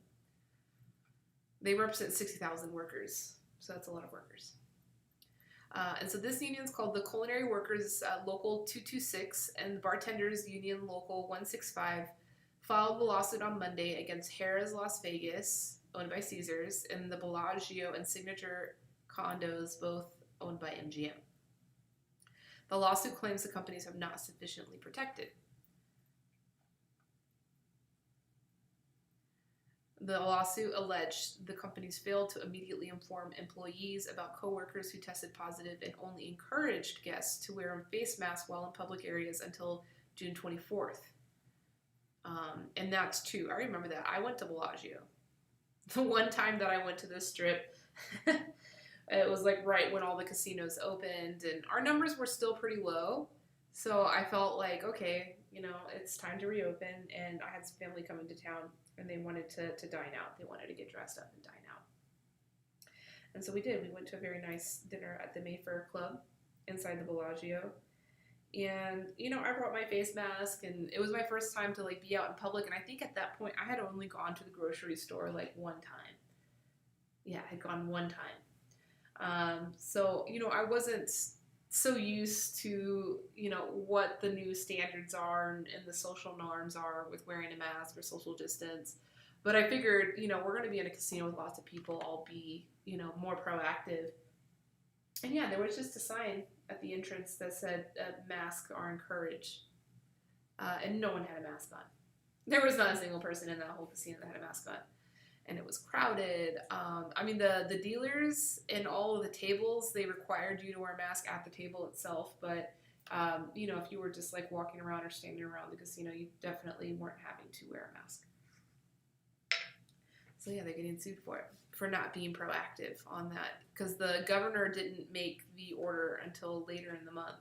They represent 60,000 workers, so that's a lot of workers. And so this union is called the Culinary Workers Local 226, and the Bartenders Union Local 165 filed the lawsuit on Monday against Harrah's Las Vegas, owned by Caesars, and the Bellagio and Signature Condos, both owned by MGM. The lawsuit claims the companies have not sufficiently protected. The lawsuit alleged the companies failed to immediately inform employees about coworkers who tested positive and only encouraged guests to wear a face mask while in public areas until June 24th. And that's true. I remember that. I went to Bellagio. The one time that I went to the Strip, it was like right when all the casinos opened, and our numbers were still pretty low. So I felt like, okay, it's time to reopen, and I had some family coming to town, and they wanted to dine out. They wanted to get dressed up and dine out. And so we did. We went to a very nice dinner at the Mayfair Club inside the Bellagio. And, I brought my face mask, and it was my first time to, be out in public. And I think at that point, I had only gone to the grocery store, one time. Yeah, I had gone one time. So, I wasn't so used to, what the new standards are and the social norms are with wearing a mask or social distance. But I figured, we're going to be in a casino with lots of people. I'll be, more proactive. And yeah, there was just a sign at the entrance that said masks are encouraged. And no one had a mask on. There was not a single person in that whole casino that had a mask on. And it was crowded. The dealers and all of the tables, they required you to wear a mask at the table itself. But, if you were just walking around or standing around the casino, you definitely weren't having to wear a mask. So yeah, they're getting sued for it, for not being proactive on that. Because the governor didn't make the order until later in the month.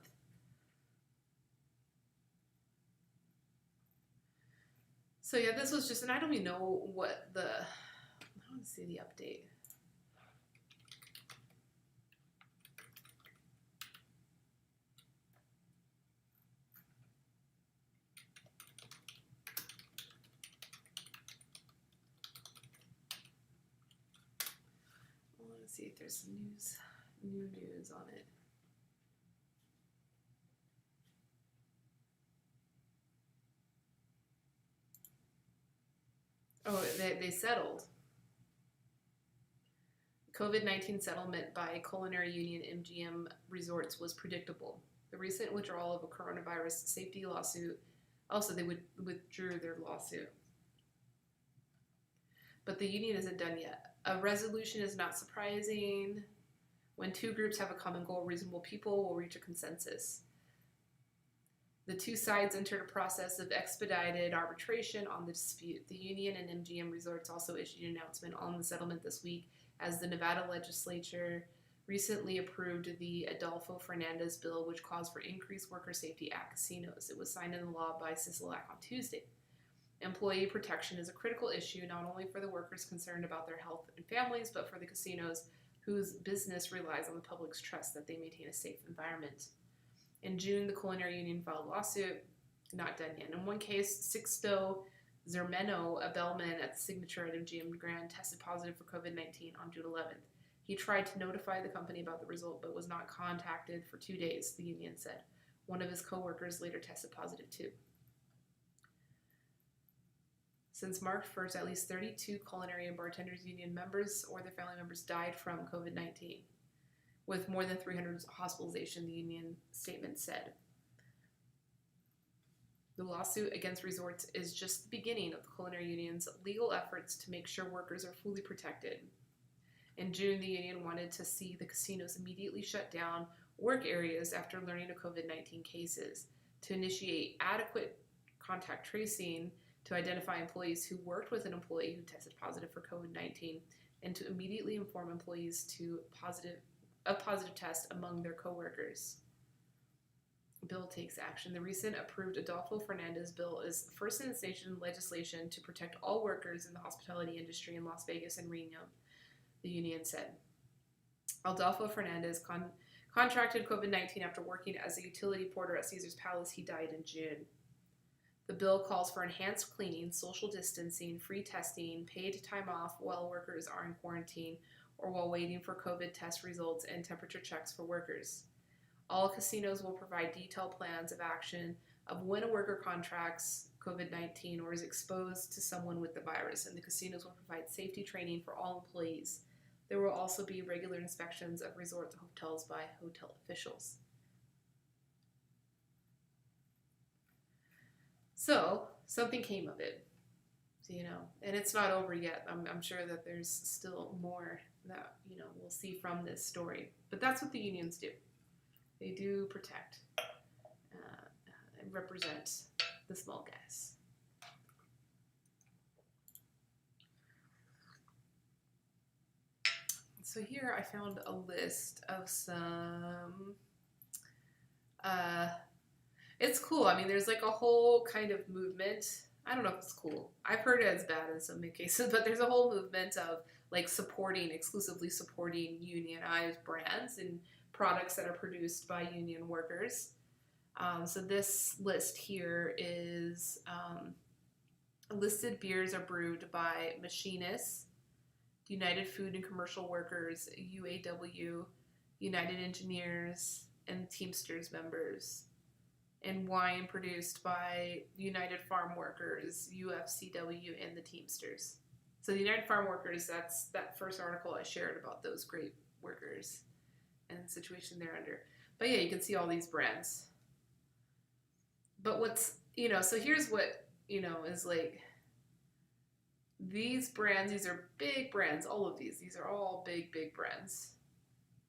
So yeah, this was just, and I don't even know what I want to see the update. I want to see if there's some new news on it. Oh, they settled. COVID-19 settlement by Culinary Union MGM Resorts was predictable. The recent withdrawal of a coronavirus safety lawsuit, also they withdrew their lawsuit. But the union isn't done yet. A resolution is not surprising. When two groups have a common goal, reasonable people will reach a consensus. The two sides entered a process of expedited arbitration on the dispute. The union and MGM Resorts also issued an announcement on the settlement this week, as the Nevada legislature recently approved the Adolfo Fernandez bill, which calls for increased worker safety at casinos. It was signed into law by Sisolak on Tuesday. Employee protection is a critical issue, not only for the workers concerned about their health and families, but for the casinos whose business relies on the public's trust that they maintain a safe environment. In June, the Culinary Union filed a lawsuit, not done yet. In one case, Sixto Zermeno, a bellman at the Signature at MGM Grand, tested positive for COVID-19 on June 11th. He tried to notify the company about the result, but was not contacted for 2 days, the union said. One of his co-workers later tested positive too. Since March 1st, at least 32 Culinary and Bartenders Union members or their family members died from COVID-19. With more than 300 hospitalizations, the union statement said. The lawsuit against resorts is just the beginning of the Culinary Union's legal efforts to make sure workers are fully protected. In June, the union wanted to see the casinos immediately shut down work areas after learning of COVID-19 cases, to initiate adequate contact tracing, to identify employees who worked with an employee who tested positive for COVID-19, and to immediately inform employees a positive test among their coworkers. Bill takes action. The recent approved Adolfo Fernandez bill is the first in its nation legislation to protect all workers in the hospitality industry in Las Vegas and Reno, the union said. Adolfo Fernandez contracted COVID-19 after working as a utility porter at Caesar's Palace. He died in June. The bill calls for enhanced cleaning, social distancing, free testing, paid time off while workers are in quarantine or while waiting for COVID test results and temperature checks for workers. All casinos will provide detailed plans of action of when a worker contracts COVID-19 or is exposed to someone with the virus, and the casinos will provide safety training for all employees. There will also be regular inspections of resorts and hotels by hotel officials. So something came of it, and it's not over yet. I'm sure that there's still more that, we'll see from this story. But that's what the unions do. They do protect and represent the small guys. So here I found a list of some, it's cool. I mean, there's like a whole kind of movement. I don't know if it's cool. I've heard it as bad in some cases, but there's a whole movement of like exclusively supporting unionized brands and products that are produced by union workers. So this list here is listed beers are brewed by machinists, United Food and Commercial Workers, UAW, United Engineers, and Teamsters members, and wine produced by United Farm Workers, UFCW, and the Teamsters. So the United Farm Workers, that's that first article I shared about those great workers and the situation they're under. But yeah, you can see all these brands. But so here's what, is like, these brands, these are big brands, all of these are all big, big brands.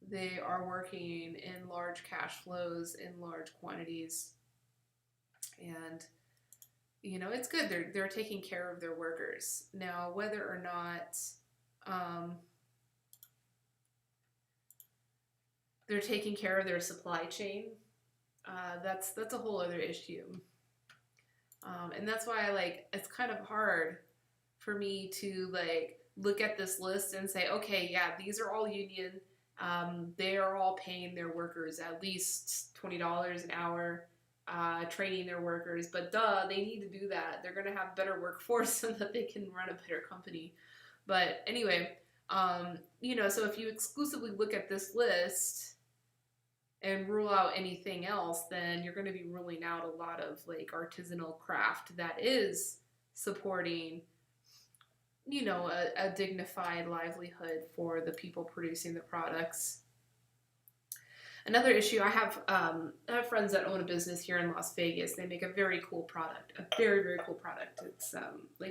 They are working in large cash flows, in large quantities, and, it's good. They're taking care of their workers. Now, whether or not they're taking care of their supply chain, that's a whole other issue. And that's why it's kind of hard for me to look at this list and say, okay, yeah, these are all union. They are all paying their workers at least $20 an hour, training their workers. But they need to do that. They're going to have better workforce so that they can run a better company. But anyway, so if you exclusively look at this list and rule out anything else, then you're going to be ruling out a lot of artisanal craft that is supporting a dignified livelihood for the people producing the products. Another issue, I have friends that own a business here in Las Vegas. They make a very cool product, a very, very cool product. It's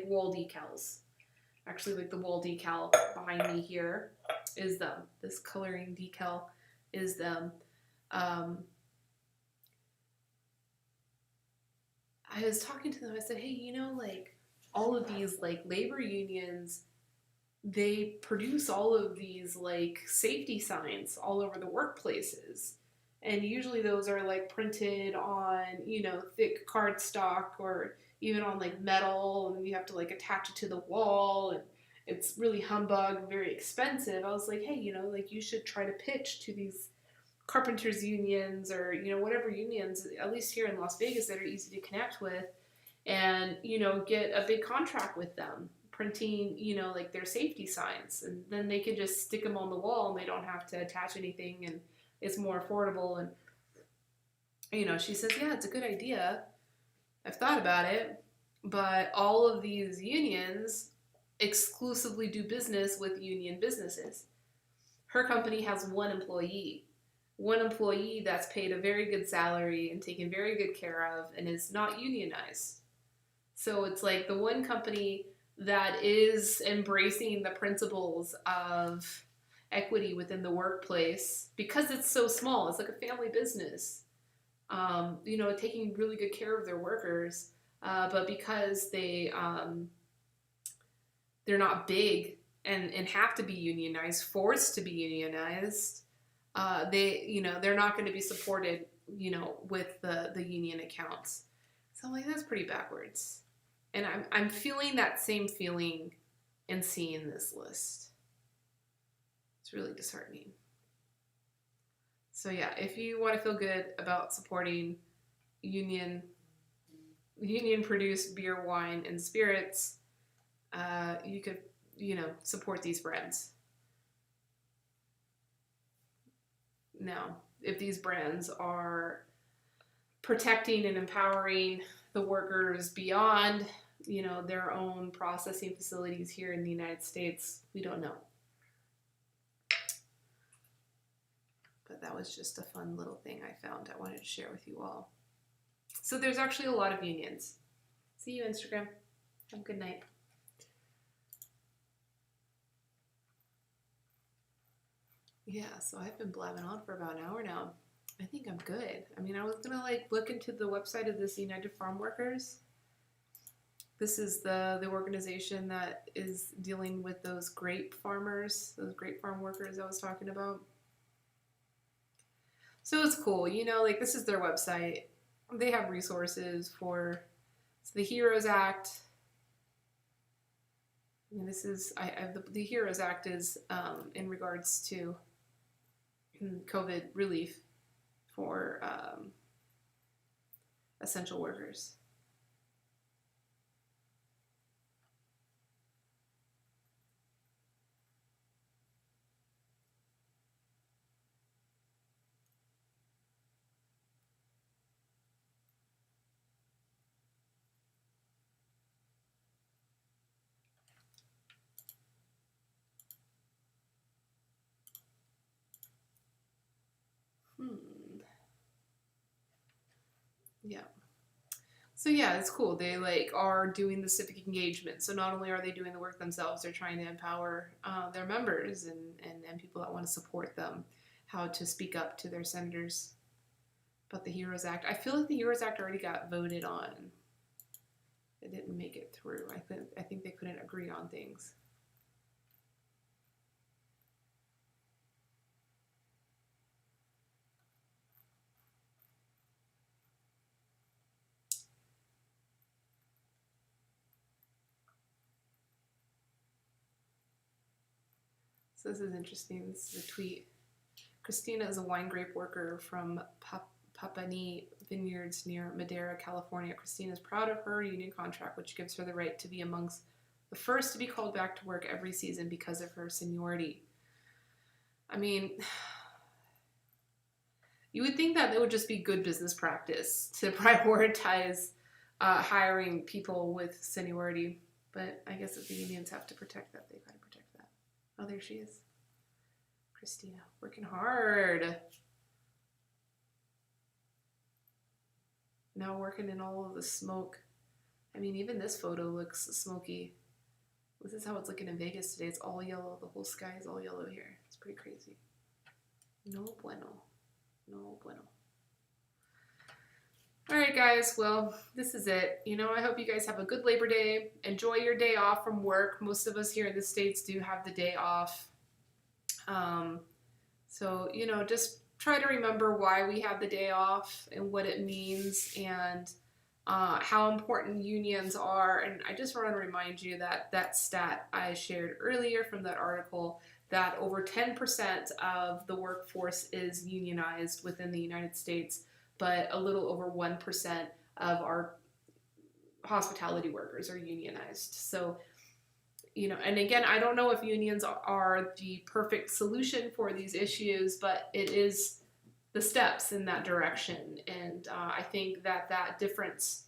wall decals. Actually, the wall decal behind me here is them. This coloring decal is them. I was talking to them. I said, hey, all of these labor unions, they produce all of these safety signs all over the workplaces, and usually those are printed on thick cardstock or even on metal, and you have to attach it to the wall, and it's really humbug, very expensive. I was like, hey, you should try to pitch to these carpenters unions or whatever unions, at least here in Las Vegas, that are easy to connect with, and get a big contract with them printing their safety signs, and then they can just stick them on the wall and they don't have to attach anything, and it's more affordable. And she says, yeah, it's a good idea, I've thought about it, but all of these unions exclusively do business with union businesses. Her company has one employee that's paid a very good salary and taken very good care of and is not unionized. So it's the one company that is embracing the principles of equity within the workplace, because it's so small. It's like a family business, taking really good care of their workers. But because they're not big and have to be unionized, forced to be unionized, they're not going to be supported, with the union accounts. So I'm like, that's pretty backwards. And I'm feeling that same feeling in seeing this list. It's really disheartening. So yeah, if you want to feel good about supporting union produced beer, wine, and spirits, you could, support these brands. Now, if these brands are protecting and empowering the workers beyond, their own processing facilities here in the United States, we don't know. But that was just a fun little thing I found I wanted to share with you all. So there's actually a lot of unions. See you, Instagram. Have a good night. Yeah, so I've been blabbing on for about an hour now. I think I'm good. I mean, I was gonna look into the website of this United Farm Workers. This is the organization that is dealing with those grape farmers, those grape farm workers I was talking about. So it's cool, this is their website. They have resources for the HEROES Act. And this is, the HEROES Act is in regards to COVID relief for essential workers. Yeah. So yeah, it's cool. They are doing the civic engagement. So not only are they doing the work themselves, they're trying to empower their members and people that want to support them, how to speak up to their senators about the HEROES Act. I feel like the HEROES Act already got voted on. It didn't make it through. I think they couldn't agree on things. So this is interesting. This is a tweet. Christina is a wine grape worker from Papani Vineyards near Madera, California. Christina is proud of her union contract, which gives her the right to be amongst the first to be called back to work every season because of her seniority. I mean, you would think that it would just be good business practice to prioritize hiring people with seniority, but I guess if the unions have to protect that, they've got to protect that. Oh, there she is. Christina, working hard. Now working in all of the smoke. I mean, even this photo looks smoky. This is how it's looking in Vegas today. It's all yellow. The whole sky is all yellow here. It's pretty crazy. No bueno. No bueno. All right, guys. Well, this is it. I hope you guys have a good Labor Day. Enjoy your day off from work. Most of us here in the States do have the day off. So, just try to remember why we have the day off and what it means and how important unions are. And I just want to remind you that stat I shared earlier from that article, that over 10% of the workforce is unionized within the United States, but a little over 1% of our hospitality workers are unionized. So, and again, I don't know if unions are the perfect solution for these issues, but it is the steps in that direction. And I think that difference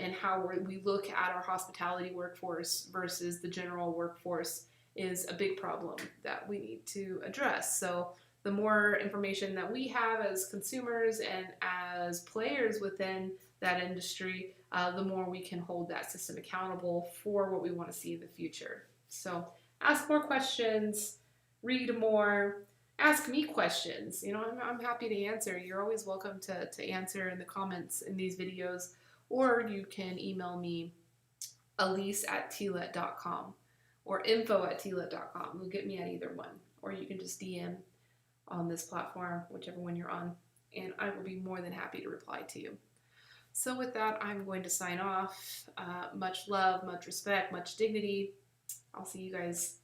in how we look at our hospitality workforce versus the general workforce is a big problem that we need to address. So the more information that we have as consumers and as players within that industry, the more we can hold that system accountable for what we want to see in the future. So ask more questions, read more, ask me questions. I'm happy to answer. You're always welcome to answer in the comments in these videos, or you can email me, elise@tlet.com or info@tlet.com. You'll get me at either one, or you can just DM on this platform, whichever one you're on, and I will be more than happy to reply to you. So with that, I'm going to sign off. Much love, much respect, much dignity. I'll see you guys